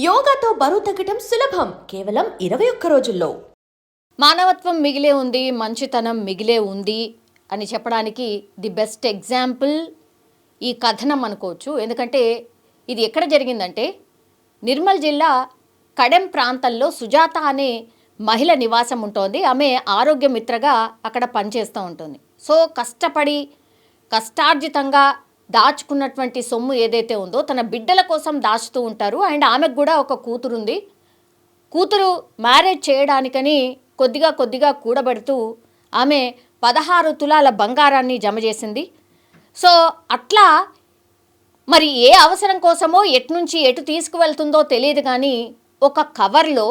యోగాతో బరువు తగ్గటం సులభం కేవలం 21 రోజుల్లో. మానవత్వం మిగిలే ఉంది, మంచితనం మిగిలే ఉంది అని చెప్పడానికి ది బెస్ట్ ఎగ్జాంపుల్ ఈ కథనం అనుకోవచ్చు. ఎందుకంటే ఇది ఎక్కడ జరిగిందంటే నిర్మల్ జిల్లా కడెం ప్రాంతంలో సుజాత అనే మహిళ నివాసం ఉంటుంది. ఆమె ఆరోగ్య మిత్రగా అక్కడ పనిచేస్తూ ఉంటుంది. సో కష్టార్జితంగా దాచుకున్నటువంటి సొమ్ము ఏదైతే ఉందో తన బిడ్డల కోసం దాచుతూ ఉంటారు. అండ్ ఆమెకు కూడా ఒక కూతురుంది. కూతురు మ్యారేజ్ చేయడానికని కొద్దిగా కూడబెడుతూ ఆమె 16 తులాల బంగారాన్ని జమ చేసింది. సో అట్లా మరి ఏ అవసరం కోసమో ఎటు ఎటు తీసుకువెళ్తుందో తెలియదు, కానీ ఒక కవర్లో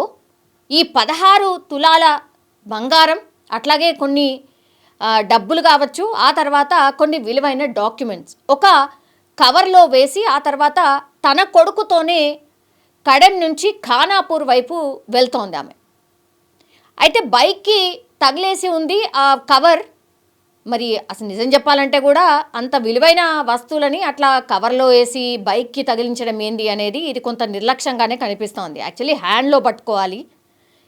ఈ 16 తులాల బంగారం, అట్లాగే కొన్ని డబ్బులు కావచ్చు, ఆ తర్వాత కొన్ని విలువైన డాక్యుమెంట్స్ ఒక కవర్లో వేసి ఆ తర్వాత తన కొడుకుతోనే కడెం నుంచి ఖానాపూర్ వైపు వెళ్తోంది ఆమె. అయితే బైక్కి తగిలేసి ఉంది ఆ కవర్. మరి అసలు నిజం చెప్పాలంటే కూడా అంత విలువైన వస్తువులని అట్లా కవర్లో వేసి బైక్కి తగిలించడం ఏంది అనేది ఇది కొంత నిర్లక్ష్యంగానే కనిపిస్తోంది. యాక్చువల్లీ హ్యాండ్లో పట్టుకోవాలి.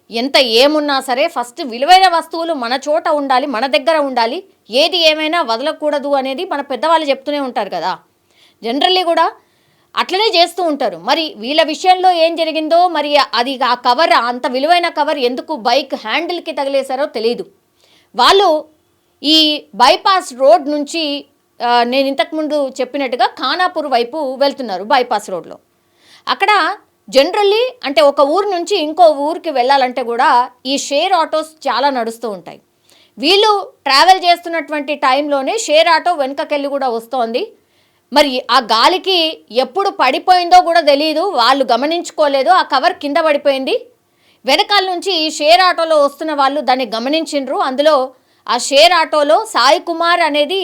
ఎంత ఏమున్నా సరే ఫస్ట్ విలువైన వస్తువులు మన చోట ఉండాలి, మన దగ్గర ఉండాలి. ఏది ఏమైనా వదలకూడదు అనేది మన పెద్దవాళ్ళు చెప్తూనే ఉంటారు కదా. జనరల్లీ కూడా అట్లనే చేస్తూ ఉంటారు. మరి వీళ్ళ విషయంలో ఏం జరిగిందో, మరి అది ఆ కవర్, అంత విలువైన కవర్ ఎందుకు బైక్ హ్యాండిల్కి తగిలేశారో తెలియదు. వాళ్ళు ఈ బైపాస్ రోడ్ నుంచి నేను ఇంతకుముందు చెప్పినట్టుగా ఖానాపూర్ వైపు వెళ్తున్నారు. బైపాస్ రోడ్లో అక్కడ జనరల్లీ అంటే ఒక ఊరు నుంచి ఇంకో ఊరికి వెళ్ళాలంటే కూడా ఈ షేర్ ఆటోస్ చాలా నడుస్తూ ఉంటాయి. వీళ్ళు ట్రావెల్ చేస్తున్నటువంటి టైంలోనే షేర్ ఆటో వెనకకెళ్ళి కూడా వస్తోంది. మరి ఆ గాలికి ఎప్పుడు పడిపోయిందో కూడా తెలియదు, వాళ్ళు గమనించుకోలేదు. ఆ కవర్ కింద పడిపోయింది. వెనకాల నుంచి ఈ షేర్ ఆటోలో వస్తున్న వాళ్ళు దాన్ని గమనించిండ్రు. అందులో ఆ షేర్ ఆటోలో సాయి కుమార్ అనేది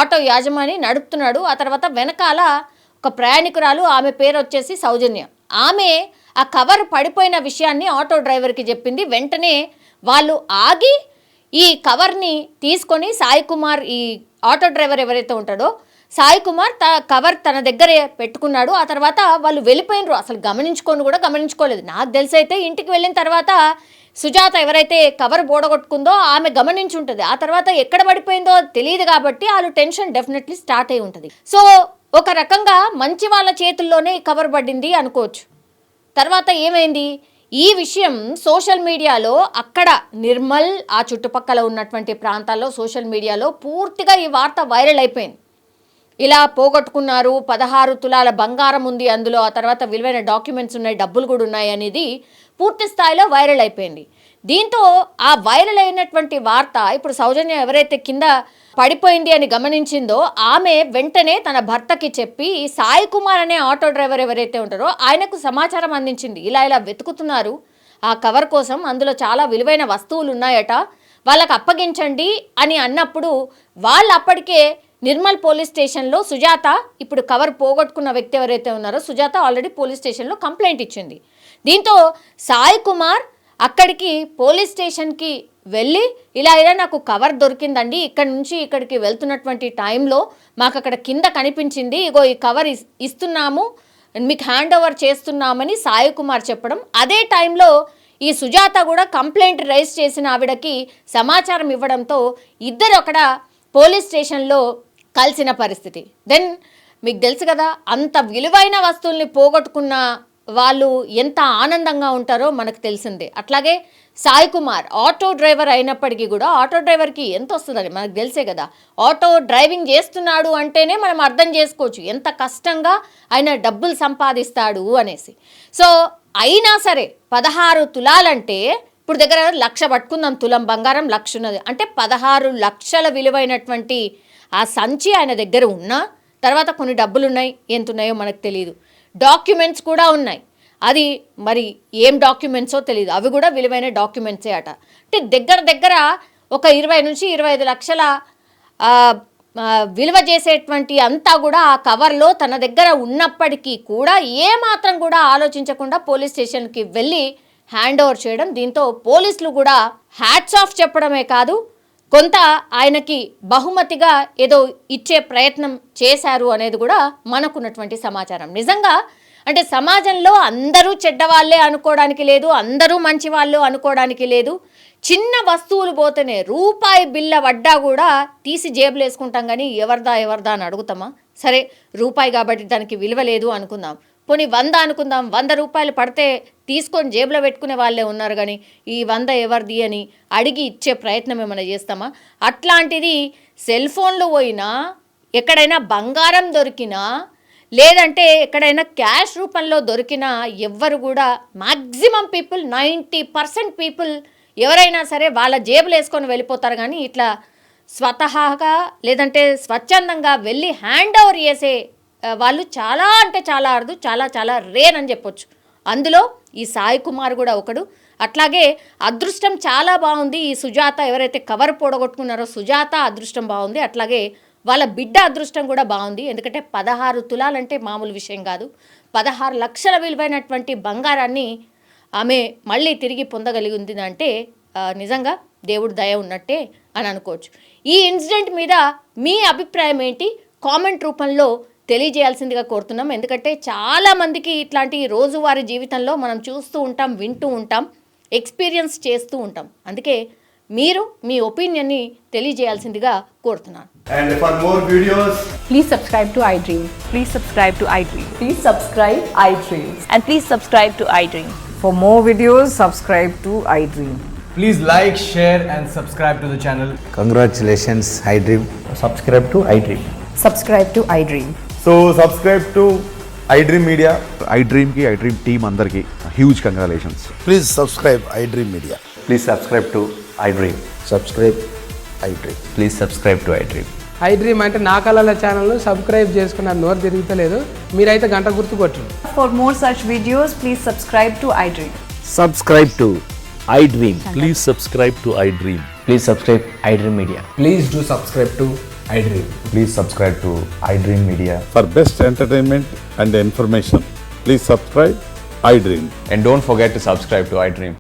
ఆటో యాజమాని నడుపుతున్నాడు. ఆ తర్వాత వెనకాల ఒక ప్రయాణికురాలు, ఆమె పేరు వచ్చేసి సౌజన్య. ఆమె ఆ కవర్ పడిపోయిన విషయాన్ని ఆటో డ్రైవర్కి చెప్పింది. వెంటనే వాళ్ళు ఆగి ఈ కవర్ని తీసుకొని సాయి కుమార్, ఈ ఆటో డ్రైవర్ ఎవరైతే ఉంటాడో సాయి కుమార్ కవర్ తన దగ్గరే పెట్టుకున్నాడు. ఆ తర్వాత వాళ్ళు వెళ్ళిపోయినరు. అసలు గమనించుకోలేదు. నాకు తెలిసైతే ఇంటికి వెళ్ళిన తర్వాత సుజాత ఎవరైతే కవర్ బోడగొట్టుకుందో ఆమె గమనించుంటుంది. ఆ తర్వాత ఎక్కడ పడిపోయిందో తెలియదు కాబట్టి వాళ్ళు టెన్షన్ డెఫినెట్లీ స్టార్ట్ అయి ఉంటుంది. సో ఒక రకంగా మంచి వాళ్ళ చేతుల్లోనే కవర్ పడింది అనుకోవచ్చు. తర్వాత ఏమైంది, ఈ విషయం సోషల్ మీడియాలో అక్కడ నిర్మల్ ఆ చుట్టుపక్కల ఉన్నటువంటి ప్రాంతాల్లో సోషల్ మీడియాలో పూర్తిగా ఈ వార్త వైరల్ అయిపోయింది. ఇలా పోగొట్టుకున్నారు, 16 తులాల బంగారం ఉంది అందులో, ఆ తర్వాత విలువైన డాక్యుమెంట్స్ ఉన్నాయి, డబ్బులు కూడా ఉన్నాయి అనేది పూర్తి స్థాయిలో వైరల్ అయిపోయింది. దీంతో ఆ వైరల్ అయినటువంటి వార్త ఇప్పుడు సౌజన్య ఎవరైతే కింద పడిపోయింది అని గమనించిందో ఆమె వెంటనే తన భర్తకి చెప్పి సాయి కుమార్ అనే ఆటో డ్రైవర్ ఎవరైతే ఉంటారో ఆయనకు సమాచారం అందించింది. ఇలా వెతుకుతున్నారు ఆ కవర్ కోసం, అందులో చాలా విలువైన వస్తువులు ఉన్నాయట, వాళ్ళకి అప్పగించండి అని అన్నప్పుడు వాళ్ళు అప్పటికే నిర్మల్ పోలీస్ స్టేషన్లో సుజాత, ఇప్పుడు కవర్ పోగొట్టుకున్న వ్యక్తి ఎవరైతే ఉన్నారో సుజాత ఆల్రెడీ పోలీస్ స్టేషన్లో కంప్లైంట్ ఇచ్చింది. దీంతో సాయి కుమార్ అక్కడికి పోలీస్ స్టేషన్కి వెళ్ళి ఇలా నాకు కవర్ దొరికిందండి, ఇక్కడి నుంచి ఇక్కడికి వెళ్తున్నటువంటి టైంలో మాకు అక్కడ కింద కనిపించింది, ఇగో ఈ కవర్ ఇస్తున్నాము, మీకు హ్యాండ్ ఓవర్ చేస్తున్నామని సాయి కుమార్ చెప్పడం. అదే టైంలో ఈ సుజాత కూడా కంప్లైంట్ రైజ్ చేసిన ఆవిడకి సమాచారం ఇవ్వడంతో ఇద్దరు అక్కడ పోలీస్ స్టేషన్లో కలిసిన పరిస్థితి. దెన్ మీకు తెలుసు కదా, అంత విలువైన వస్తువుల్ని పోగొట్టుకున్న వాళ్ళు ఎంత ఆనందంగా ఉంటారో మనకు తెలిసిందే. అట్లాగే సాయి కుమార్ ఆటో డ్రైవర్ అయినప్పటికీ కూడా ఆటో డ్రైవర్కి ఎంత వస్తుందని మనకు తెలిసే కదా. ఆటో డ్రైవింగ్ చేస్తున్నాడు అంటేనే మనం అర్థం చేసుకోవచ్చు ఎంత కష్టంగా ఆయన డబ్బులు సంపాదిస్తాడు అనేసి. సో అయినా సరే 16 తులాలంటే ఇప్పుడు దగ్గర 1,00,000 పట్టుకుందాం, తులం బంగారం 1,00,000 ఉన్నది అంటే 16 లక్షల విలువైనటువంటి ఆ సంచి ఆయన దగ్గర ఉన్నా, తర్వాత కొన్ని డబ్బులు ఉన్నాయి, ఎంత ఉన్నాయో మనకు తెలియదు, డాక్యుమెంట్స్ కూడా ఉన్నాయి. అది మరి ఏం డాక్యుమెంట్సో తెలియదు, అవి కూడా విలువైన డాక్యుమెంట్సే అట. అంటే దగ్గర ఒక 20 నుంచి 25 లక్షల విలువ చేసేటువంటి అంతా కూడా ఆ కవర్లో తన దగ్గర ఉన్నప్పటికీ కూడా ఏమాత్రం కూడా ఆలోచించకుండా పోలీస్ స్టేషన్కి వెళ్ళి హ్యాండ్ ఓవర్ చేయడం. దీంతో పోలీసులు కూడా హ్యాట్స్ ఆఫ్ చెప్పడమే కాదు, కొంత ఆయనకి బహుమతిగా ఏదో ఇచ్చే ప్రయత్నం చేశారు అనేది కూడా మనకున్నటువంటి సమాచారం. నిజంగా అంటే సమాజంలో అందరూ చెడ్డవాళ్ళే అనుకోవడానికి లేదు, అందరూ మంచి వాళ్ళు అనుకోవడానికి లేదు. చిన్న వస్తువులు పోతేనే రూపాయి బిల్ల పడ్డా కూడా తీసి జేబులు వేసుకుంటాం, కానీ ఎవరిదా అని అడుగుతామా? సరే రూపాయి కాబట్టి దానికి విలువ లేదు అనుకుందాం, పోనీ 100 అనుకుందాం, 100 రూపాయలు పడితే తీసుకొని జేబులో పెట్టుకునే వాళ్ళే ఉన్నారు, కానీ ఈ 100 ఎవరిది అని అడిగి ఇచ్చే ప్రయత్నం ఏమైనా చేస్తామా? అట్లాంటిది సెల్ ఫోన్లో పోయినా, ఎక్కడైనా బంగారం దొరికినా, లేదంటే ఎక్కడైనా క్యాష్ రూపంలో దొరికినా ఎవ్వరు కూడా మ్యాక్సిమం పీపుల్ 90% పీపుల్ ఎవరైనా సరే వాళ్ళ జేబులు వేసుకొని వెళ్ళిపోతారు, కానీ ఇట్లా స్వతహాగా లేదంటే స్వచ్ఛందంగా వెళ్ళి హ్యాండ్ ఓవర్ చేసే వాళ్ళు చాలా అంటే చాలా అరుదు, చాలా రేర్ అని చెప్పొచ్చు. అందులో ఈ సాయి కుమార్ కూడా ఒకడు. అట్లాగే అదృష్టం చాలా బాగుంది. ఈ సుజాత ఎవరైతే కవర్ పొడగొట్టుకున్నారో సుజాత అదృష్టం బాగుంది. అట్లాగే వాళ్ళ బిడ్డ అదృష్టం కూడా బాగుంది. ఎందుకంటే 16 తులాలంటే మామూలు విషయం కాదు. 16 లక్షల విలువైనటువంటి బంగారాన్ని ఆమె మళ్ళీ తిరిగి పొందగలిగింది అంటే నిజంగా దేవుడి దయ ఉన్నట్టే అని అనుకోవచ్చు. ఈ ఇన్సిడెంట్ మీద మీ అభిప్రాయం ఏంటి? కామెంట్ రూపంలో తెలియజేయాల్సిందిగా కోరుతున్నాం. ఎందుకంటే చాలామందికి ఇట్లాంటి రోజువారీ జీవితంలో మనం చూస్తూ ఉంటాం, వింటూ ఉంటాం, ఎక్స్పీరియన్స్ చేస్తూ ఉంటాం. అందుకే మీరు మీ ఒపీనియన్ని తెలియజేయాల్సిందిగా కోరుతున్నాను. And for more videos, Please subscribe to iDream. Please subscribe to iDream. Please subscribe iDream. And please subscribe to iDream. For more videos, subscribe to iDream. please like, share and subscribe to the channel. Congratulations, iDream. Subscribe to iDream. Subscribe to iDream. So subscribe to iDream Media. iDream ki iDream team andarki huge congratulations. Please subscribe iDream Media. Please subscribe to iDream. Subscribe iDream. Please subscribe to iDream. iDream అంటే నా కళల ఛానల్ను subscribe చేసుకున్నారు, నోరు తిరుగుతలేదు. మీరైతే గంట గుర్తు కొట్టండి. For more such videos, please subscribe to iDream. Subscribe to iDream. Please subscribe to iDream. Please subscribe iDream Media. Please do subscribe to iDream. Please subscribe to iDream Media. For best entertainment and information, please subscribe iDream. And don't forget to subscribe to iDream.